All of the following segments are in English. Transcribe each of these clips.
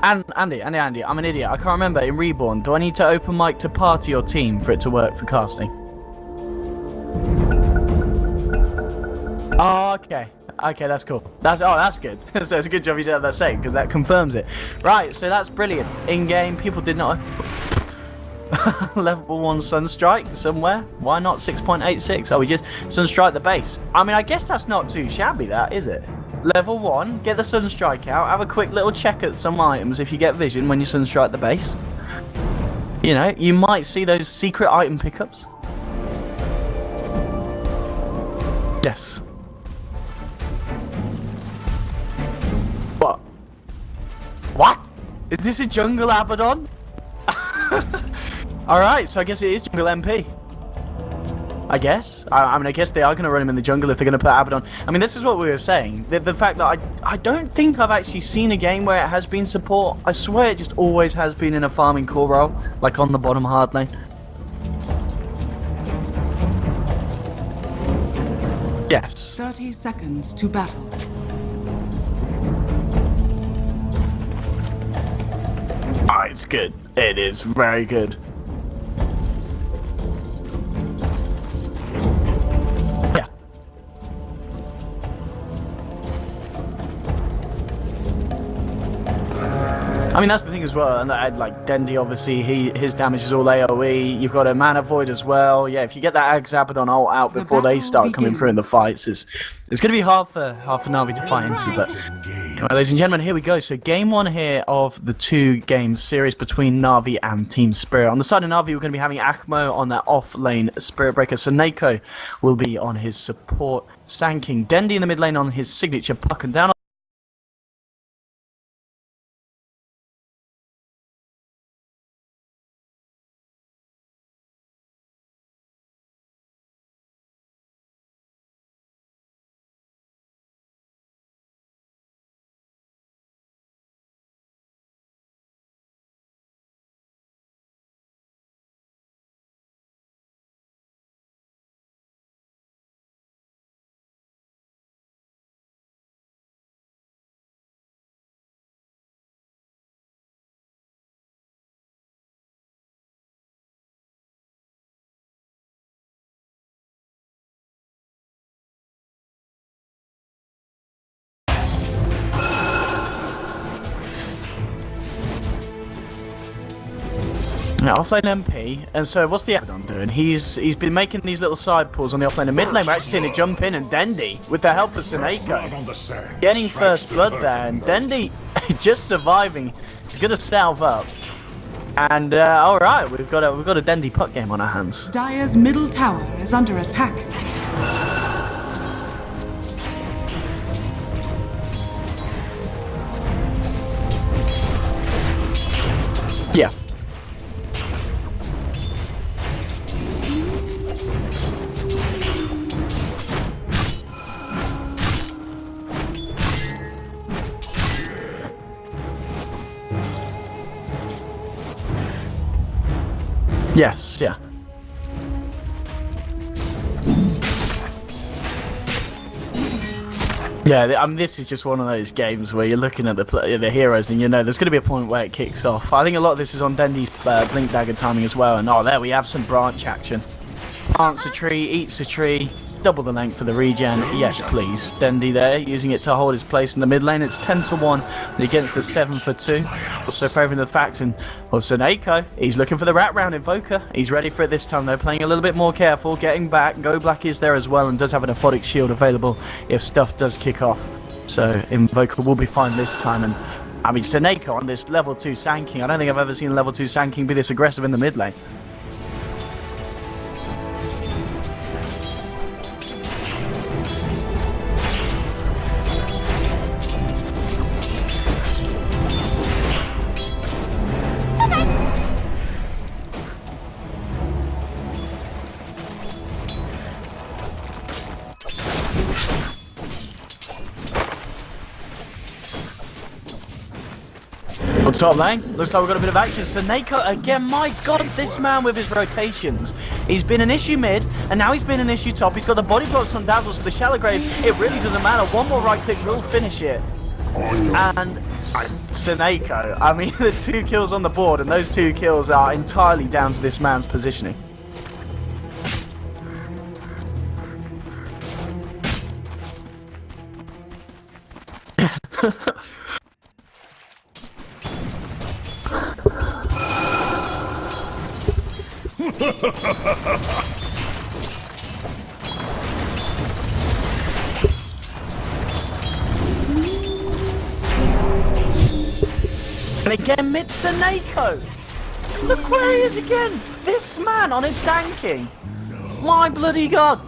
And Andy, I'm an idiot. I can't remember in Reborn. Do I need to open mic to party or team for it to work for casting? Oh, okay. Okay, that's cool. That's good. So it's a good job you did that saying, because that confirms it. Right, so that's brilliant. In game, people did not. Level 1 Sunstrike somewhere. Why not 6.86? Oh, we just Sunstrike the base. I mean, I guess that's not too shabby, that is it? Level 1, get the Sunstrike out, have a quick little check at some items if you get vision when you Sunstrike the base. You know, you might see those secret item pickups. Yes. What? What? Is this a jungle Abaddon? Alright, so I guess it is jungle MP. I guess. I mean, I guess they are going to run him in the jungle if they're going to put Abaddon. I mean, this is what we were saying. The fact that I don't think I've actually seen a game where it has been support. I swear it just always has been in a farming core role, like on the bottom hard lane. Yes. 30 seconds to battle. Oh, it's good. It is very good. Yeah. I mean, that's the thing as well, and like Dendi, obviously, his damage is all AoE. You've got a Mana Void as well. Yeah, if you get that Axe Abaddon ult out before they start coming through in the fights, it's going to be hard for Navi to fight into. But anyway, ladies and gentlemen, here we go. So game 1 here of the 2-game series between Navi and Team Spirit. On the side of Navi, we're going to be having Akmo on that off-lane Spirit Breaker. Soneko will be on his support Sanking. Dendi in the mid lane on his signature Puck, and down yeah, offlane MP, and so what's the Abaddon doing? He's been making these little side pulls on the offlane and mid lane. We're actually seeing it jump in, and Dendi, with the help of Soneko, getting first blood there, and Dendi just surviving. He's gonna salve up, and all right, we've got a Dendi puck game on our hands. Dire's middle tower is under attack. Yeah. Yes, yeah. Yeah, I mean, this is just one of those games where you're looking at the heroes and you know there's going to be a point where it kicks off. I think a lot of this is on Dendi's Blink Dagger timing as well, and oh, there we have some branch action. Plants a tree, eats a tree, double the length for the regen. Yes, please. Dendi there, using it to hold his place in the mid lane. It's 10-1 against the 7-2. Also favoring the fact, and also Soneko, he's looking for the rat round Invoker. He's ready for it this time though, playing a little bit more careful, getting back. Go Black is there as well and does have an Aphotic Shield available if stuff does kick off. So Invoker will be fine this time, and I mean Soneko on this level 2 Sanking. I don't think I've ever seen level 2 Sanking be this aggressive in the mid lane. On top lane, looks like we've got a bit of action. Soneko again, my god, this man with his rotations. He's been an issue mid, and now he's been an issue top. He's got the body blocks on Dazzle, so the shallow grave, it really doesn't matter. One more right click will finish it. And Seneko, I mean, there's 2 kills on the board, and those 2 kills are entirely down to this man's positioning. And again, mid Seneko. Look where he is again. This man on his tanking. My bloody god.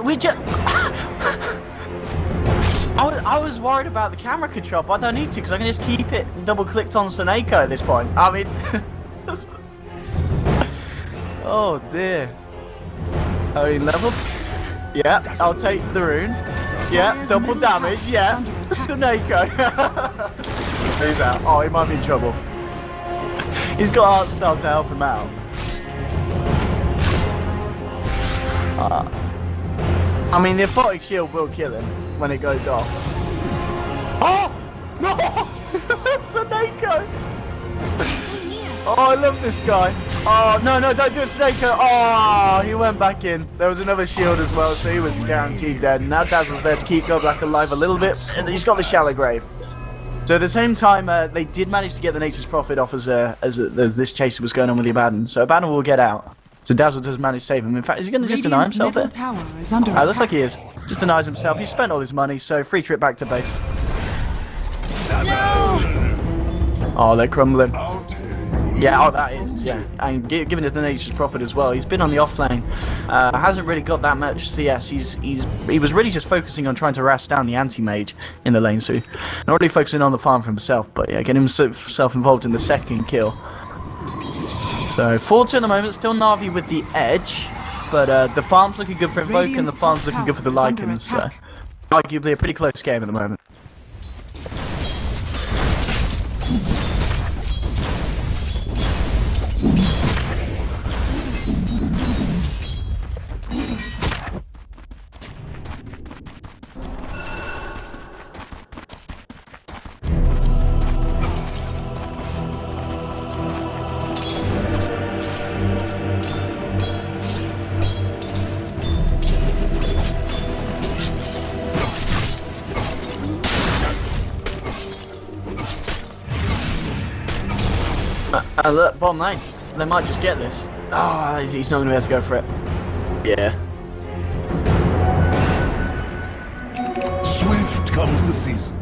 We just. I was worried about the camera control, but I don't need to because I can just keep it double clicked on Seneko at this point. I mean. Oh dear. Oh, he leveled? Yeah, I'll take the rune. Yeah, double damage, yeah. Seneko. He's out. Oh, he might be in trouble. He's got art style to help him out. I mean, the aquatic shield will kill him when it goes off. Oh! No! Seneko! Oh, I love this guy. Oh, no, don't do it, Seneko. Oh, he went back in. There was another shield as well, so he was guaranteed dead. Now Daz was there to keep Godblack alive a little bit, and he's got the shallow grave. So at the same time, they did manage to get the Nature's Prophet off as this chaser was going on with the Abaddon. So Abaddon will get out. So Dazzle does manage to save him. In fact, is he going to just deny himself there? Tower is under attack. Looks like he is. Just denies himself. He spent all his money, so free trip back to base. No! Oh, they're crumbling. Yeah, oh, that is, yeah. And given it the Nature's Prophet as well, he's been on the off lane. Hasn't really got that much CS. He was really just focusing on trying to harass down the anti-mage in the lane, so not really focusing on the farm for himself, but yeah, getting himself involved in the second kill. So 4-2 at the moment, still Navi with the edge, but the farm's looking good for Invoke and the farm's looking good for the Lycans, so arguably a pretty close game at the moment. Look, bottom lane. They might just get this. Oh, he's not going to be able to go for it. Yeah. Swift comes the season.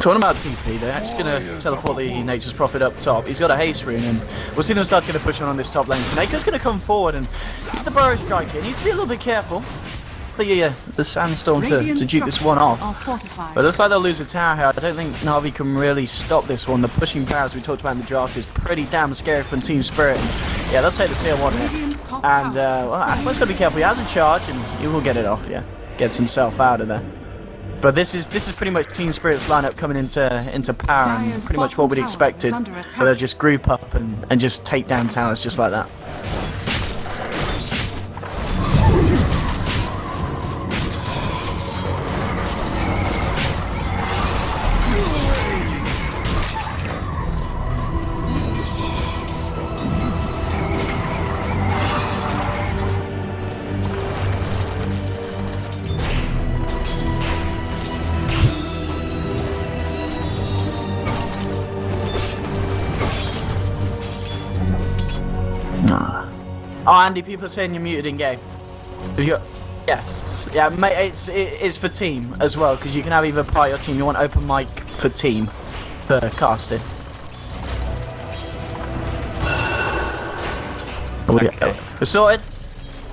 Talking about TP, they're actually going to teleport the Nature's Prophet up top. He's got a haste rune, and we'll see them start to get a push on this top lane. Seneca's going to come forward and use the burrow strike here. He needs to be a little bit careful. The sandstorm to duke this one off. But it looks like they'll lose a tower here. I don't think Navi can really stop this one. The pushing power, as we talked about in the draft, is pretty damn scary from Team Spirit. And yeah, they'll take the tier 1 here. And well, Aqua's got to be careful. He has a charge and he will get it off, yeah. Gets himself out of there. But this is pretty much Team Spirit's lineup coming into power, and pretty much what we'd expected. They'll just group up and just take down towers just like that. Oh, Andy, people are saying you're muted in game. Have you got? Yes. Yeah, mate. It's for team as well, because you can have either part of your team. You want open mic for team for casting. Okay. We're sorted.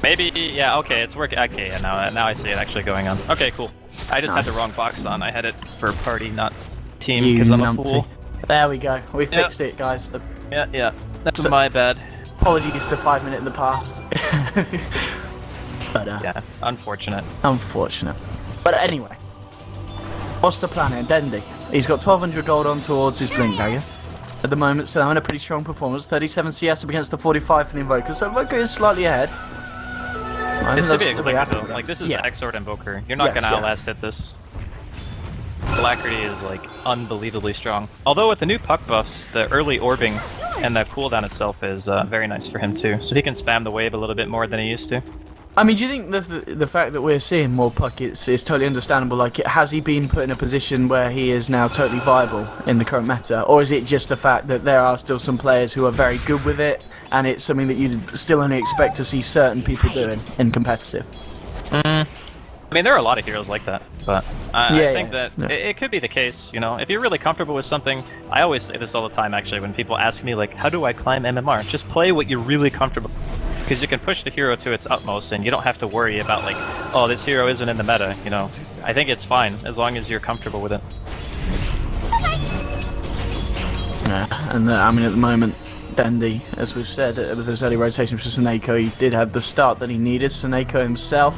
Maybe. Yeah. Okay. It's working. Okay. Yeah, now I see it actually going on. Okay. Cool. I just had the wrong box on. I had it for party, not team, because I'm a fool. There we go. We fixed it, guys. Yeah. That's my bad. Apologies to 5 minute in the past. But yeah, unfortunate. Unfortunate. But anyway, what's the plan here? Dendi. He's got 1200 gold on towards his Blink Dagger at the moment, so having a pretty strong performance. 37 CS up against the 45 for the Invoker, so Invoker is slightly ahead. I It's think to be that's to be happy expected with though. that. Like, this is Yeah. the X-Sword Invoker. You're not Yes, gonna yeah. outlast hit this. Alacrity is, like, unbelievably strong. Although with the new puck buffs, the early orbing and the cooldown itself is very nice for him too. So he can spam the wave a little bit more than he used to. I mean, do you think the fact that we're seeing more puckets is totally understandable? Like, has he been put in a position where he is now totally viable in the current meta? Or is it just the fact that there are still some players who are very good with it, and it's something that you still only expect to see certain people doing in competitive? I mean, there are a lot of heroes like that, but I think yeah. that it could be the case, you know, if you're really comfortable with something. I always say this all the time, actually, when people ask me, like, how do I climb MMR? Just play what you're really comfortable with. Because you can push the hero to its utmost, and you don't have to worry about, like, oh, this hero isn't in the meta, you know. I think it's fine, as long as you're comfortable with it. Yeah, and I mean, at the moment, Dendi, as we've said, with those early rotations for Seneko, he did have the start that he needed. Seneko himself,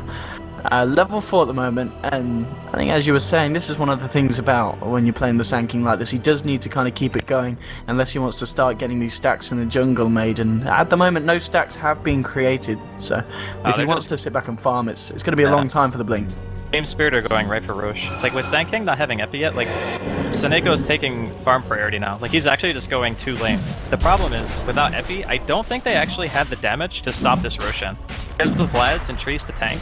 level 4 at the moment, and I think, as you were saying, this is one of the things about when you're playing the Sand King like this. He does need to kind of keep it going, unless he wants to start getting these stacks in the jungle made, and at the moment, no stacks have been created, so if he wants to sit back and farm, it's going to be a long time for the Blink. Team Spirit are going right for Roche. Like, with Sand King not having Epi yet, like, Seneko is taking farm priority now. Like, he's actually just going 2 lane. The problem is, without Epi, I don't think they actually have the damage to stop this Roshan. Because with Vlad's and Trees to tank,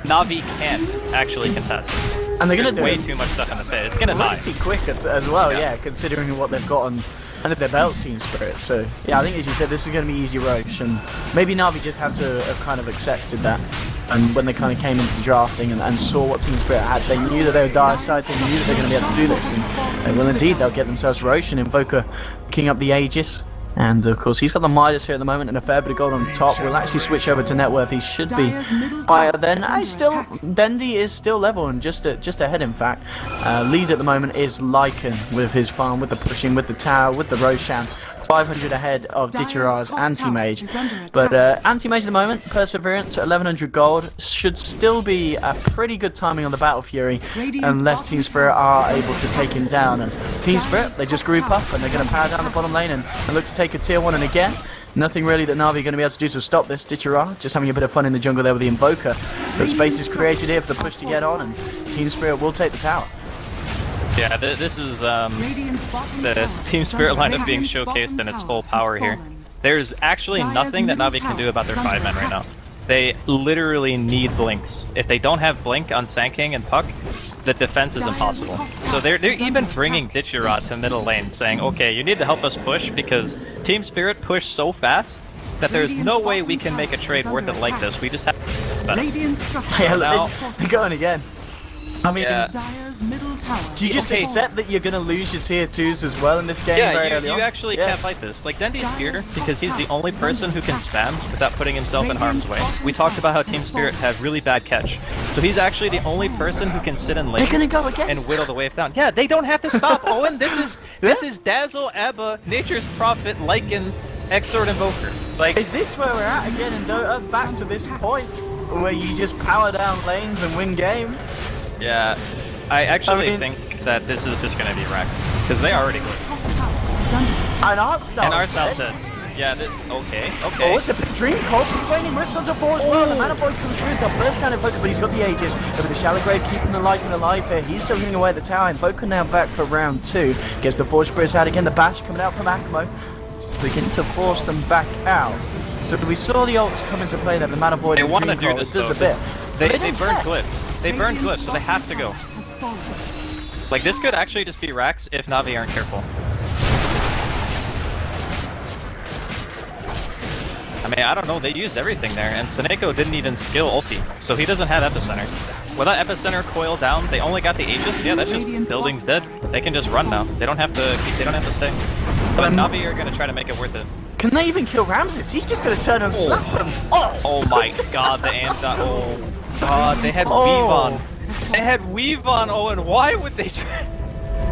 Navi can't actually contest. And they're going to There's do way too much stuff in the pit. It's gonna die. pretty quick as well, yeah, considering what they've got on under their belts, Team Spirit. So yeah, I think, as you said, this is going to be easy Roche, and maybe Navi just have to have kind of accepted that. And when they kind of came into the drafting and saw what Team Spirit had, they knew that they were dire side, they knew that they're going to be able to do this, and they will indeed. They'll get themselves Roche and Invoker picking up the Aegis. And of course, he's got the Midas here at the moment and a fair bit of gold on top. We'll actually switch over to net worth. He should be higher than. Dendi is still level and just ahead, in fact. Lead at the moment is Lycan with his farm, with the pushing, with the tower, with the Roshan. 500 ahead of Ditchara's Anti-Mage. But Anti-Mage at the moment, Perseverance at 1100 gold, should still be a pretty good timing on the Battle Fury, unless Team Spirit are able to take him down. And Team Spirit, they just group up and they're going to power down the bottom lane and look to take a tier 1, and again, nothing really that Navi are going to be able to do to stop this. Ditchara just having a bit of fun in the jungle there with the Invoker. But space is created here for the push to get on, and Team Spirit will take the tower. Yeah, this is the Team Spirit lineup being showcased in its full power here. There's actually nothing that Navi can do about their 5-men right now. They literally need blinks. If they don't have blink on Sand King and Puck, the defense is impossible. So they're even bringing Ditchara to middle lane, saying, okay, you need to help us push, because Team Spirit pushed so fast that there's no way we can make a trade worth it like this. We just have to Yeah, they're going again. I mean, do you just Okay. accept that you're going to lose your tier 2s as well in this game very Yeah, early you on? actually can't fight this. Like, Dendi's here because he's the only person who can spam without putting himself in harm's way. We talked about how Team Spirit have really bad catch. So he's actually the only person who can sit in lane They're going to go again. and whittle the wave down. Yeah, they don't have to stop, Owen. This is Dazzle, Abba, Nature's Prophet, Lycan, X-Sword Invoker. Like, Is this where we're at again in Dota? Back to this point where you just power down lanes and win game? yeah, I actually think that this is just gonna be Rex, because they already go. And Artstyle. And Artstyle said, yeah, okay. Oh, it's a big dream. Cold raining rips onto 4 as well. The Mana Boy comes through. Got burst down Invoker, but he's got the Aegis. Over the Shallow Grave, keeping the Lycan alive here. He's still hitting away at the tower. Invoker now back for round 2. Gets the Forge Spirits out again. The Bash coming out from Akmo, beginning to force them back out. So we saw the ults come into play there. The Mana Void. They want to do this though. A bit. They burned Glyph. They burned Glyph, so they have to go. Like, this could actually just be Rax if Navi aren't careful. I mean, I don't know, they used everything there, and Seneko didn't even skill ulti, so he doesn't have Epicenter. Without Epicenter coil down, they only got the Aegis. Yeah, that's just building's dead. They can just run now. They don't have to stay. But Navi are gonna try to make it worth it. Can they even kill Ramses? He's just gonna turn and slap them. Oh my god, the amp dot. Oh god, they had Weave on. They had Weave on, Owen. Why would they try?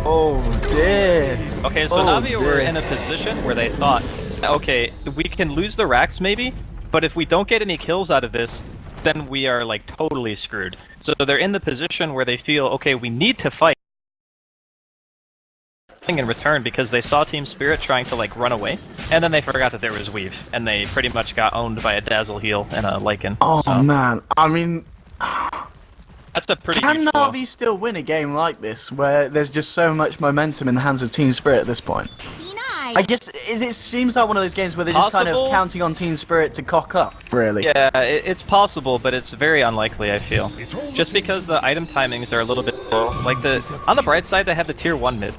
Oh dear. Okay, so Navi were in a position where they thought, okay, we can lose the Rax maybe, but if we don't get any kills out of this, then we are like totally screwed. So they're in the position where they feel, okay, we need to fight. in return because they saw Team Spirit trying to like run away, and then they forgot that there was Weave, and they pretty much got owned by a Dazzle heal and a Lycan. Oh so. man, I mean, That's a pretty can huge blow. Navi still win a game like this, where there's just so much momentum in the hands of Team Spirit at this point? I guess it seems like one of those games where they're just kind of counting on Team Spirit to cock up, really. Yeah, it's possible, but it's very unlikely, I feel. Just because the item timings are a little bit low. Like, on the bright side, they have the tier 1 mid.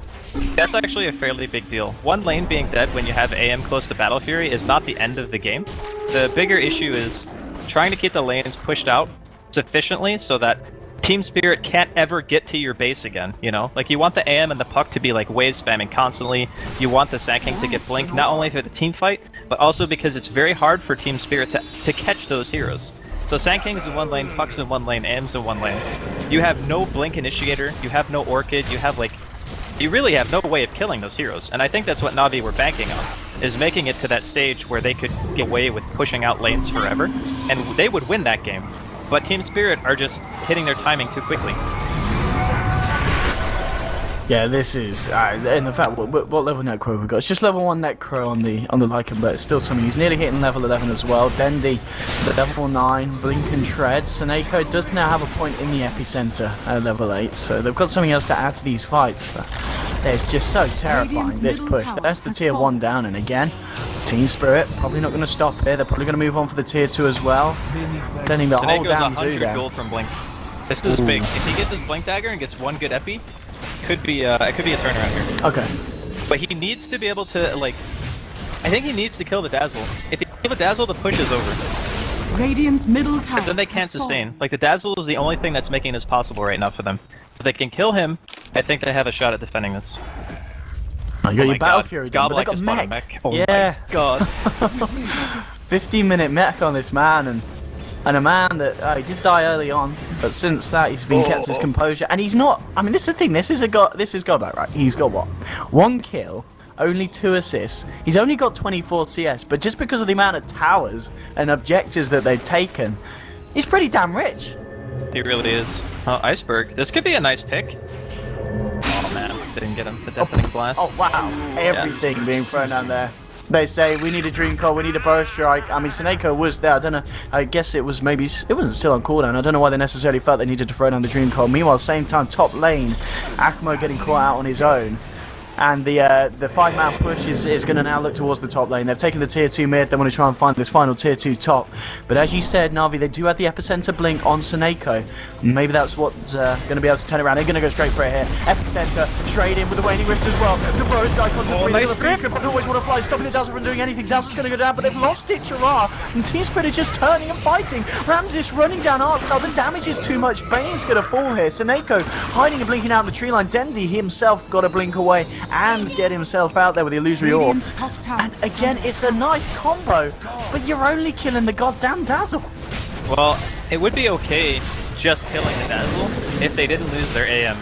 That's actually a fairly big deal. One lane being dead when you have AM close to Battle Fury is not the end of the game. The bigger issue is trying to keep the lanes pushed out sufficiently so that Team Spirit can't ever get to your base again, you know? Like, you want the AM and the Puck to be, like, wave spamming constantly. You want the Sand King to get Blink, not only for the team fight, but also because it's very hard for Team Spirit to catch those heroes. So Sand King's in one lane, Puck's in one lane, AM's in one lane. You have no Blink Initiator, you have no Orchid, you have, like... You really have no way of killing those heroes, and I think that's what Navi were banking on, is making it to that stage where they could get away with pushing out lanes forever, and they would win that game. But Team Spirit are just hitting their timing too quickly. Yeah, this is, and the fact, what level Necro have we got? It's just level 1 Necro on the Lycan, but it's still something. He's nearly hitting level 11 as well. Dendi, the level 9, Blink and Shred. Seneko does now have a point in the epicenter at level 8, so they've got something else to add to these fights. But it's just so terrifying, this push. That's the tier 1 down, and again, Team Spirit probably not going to stop here. They're probably going to move on for the tier 2 as well. Sending the whole damn zoo 100 down. gold from Blink. This is big. If he gets his Blink Dagger and gets one good epi, it could be a turnaround here. Okay. But he needs to be able to, like... I think he needs to kill the Dazzle. If he kills the Dazzle, the push is over. Radiant's middle tower. Then they can't sustain. Like, the Dazzle is the only thing that's making this possible right now for them. If they can kill him, I think they have a shot at defending this. Oh, you got your Battle Fury done, but they got mech. mech. Oh yeah. my god. 15-minute mech on this man, and a man that he did die early on, but since that he's been kept his composure, and he's not. I mean, this is the thing. This is Godlike, right? He's got what? 1 kill, only 2 assists. He's only got 24 CS, but just because of the amount of towers and objectives that they've taken, he's pretty damn rich. He really is. Oh, Iceberg. This could be a nice pick. Oh man, didn't get him. The Deafening Blast. Oh wow, everything being thrown down there. They say, we need a Dream Coil, we need a Burrow Strike. I mean, Seneko was there, I don't know, I guess it was maybe, it wasn't still on cooldown. I don't know why they necessarily felt they needed to throw down the Dream Coil. Meanwhile, same time, top lane, Akmo getting caught out on his own. And the 5-man push is going to now look towards the top lane. They've taken the tier 2 mid, they want to try and find this final tier 2 top. But as you said, Navi, they do have the epicenter blink on Seneko. Maybe that's what's going to be able to turn around. They're going to go straight for it here. Epicenter, straight in with the Waning Rift as well. The Burrow Strike on the nice freeze grip. I don't always want to fly, stopping the Dazzle from doing anything. Dazzle's going to go down, but they've lost it, Chara. And Team Spirit is just turning and fighting. Ramses running down Arsenal. The damage is too much. Bane's going to fall here. Seneko hiding and blinking out in the tree line. Dendi himself got to blink away and get himself out there with the illusory orb. And again, it's a nice combo, but you're only killing the goddamn Dazzle. Well, it would be okay just killing the Dazzle if they didn't lose their AM.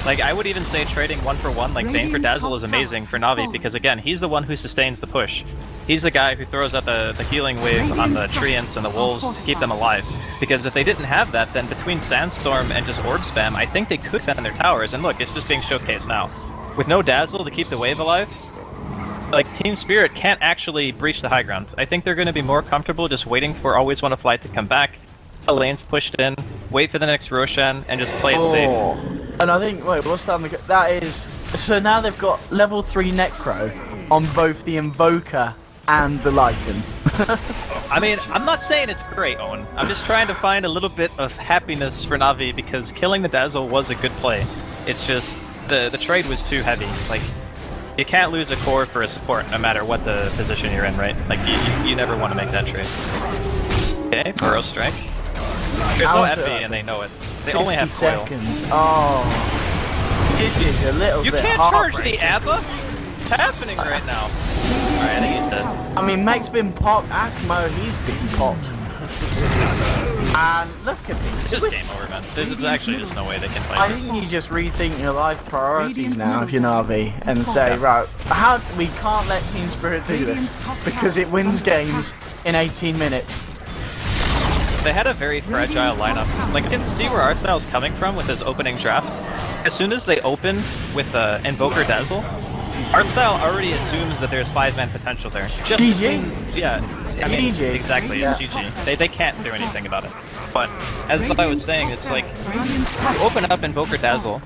Like, I would even say trading 1-for-1 like Bane for Dazzle is amazing for Navi, because again, he's the one who sustains the push. He's the guy who throws out the healing wave on the Treants and the Wolves to keep them alive. Because if they didn't have that, then between Sandstorm and just Orb Spam, I think they could defend their towers, and look, it's just being showcased now. With no Dazzle to keep the wave alive, like, Team Spirit can't actually breach the high ground. I think they're going to be more comfortable just waiting for Always Want to Fly to come back, a lane pushed in, wait for the next Roshan, and just play it safe. And I think, wait, what's that? That is, so now they've got level 3 Necro on both the Invoker and the Lycan. I mean, I'm not saying it's great, Owen. I'm just trying to find a little bit of happiness for Navi, because killing the Dazzle was a good play. It's just, the trade was too heavy. Like, you can't lose a core for a support, no matter what the position you're in, right? Like, you never want to make that trade. Okay, Burrow Strike. There's no FP and they know it. They only have coil. Seconds. Oh, this is a little You bit can't charge the ABBA? What's happening right now? Alright, I think he's dead. I mean, Meg's been popped, Akmo, he's been popped. And look at this. It's just game over, man. There's actually just no way they can fight I this. think you just rethink your life priorities now if you're Navi and say, right, we can't let Team Spirit do this because it wins games in 18 minutes. They had a very fragile lineup. Like, you can see where Artstyle's coming from with his opening draft. as soon as they open with Invoker Dazzle, art style already assumes that there's 5-man potential there. Just GG. Yeah. I mean, GG. exactly, Yeah. it's GG. They can't do anything about it. But as I was saying, it's like you open up Invoker Dazzle,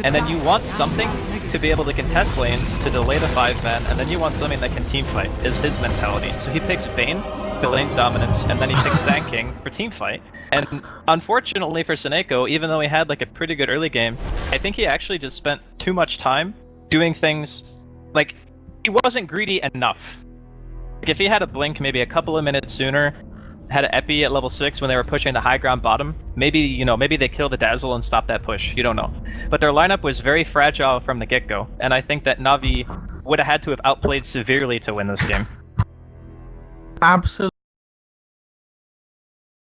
and then you want something to be able to contest lanes to delay the 5-man, and then you want something that can teamfight, is his mentality. So he picks Bane for lane dominance, and then he picks Sand King for teamfight. And unfortunately for Seneko, even though he had like a pretty good early game, I think he actually just spent too much time doing things, like, he wasn't greedy enough. Like, if he had a blink maybe a couple of minutes sooner, had an Epi at level 6 when they were pushing the high ground bottom, maybe, you know, maybe they kill the Dazzle and stop that push, you don't know. But their lineup was very fragile from the get-go, and I think that Navi would have had to have outplayed severely to win this game. Absolutely.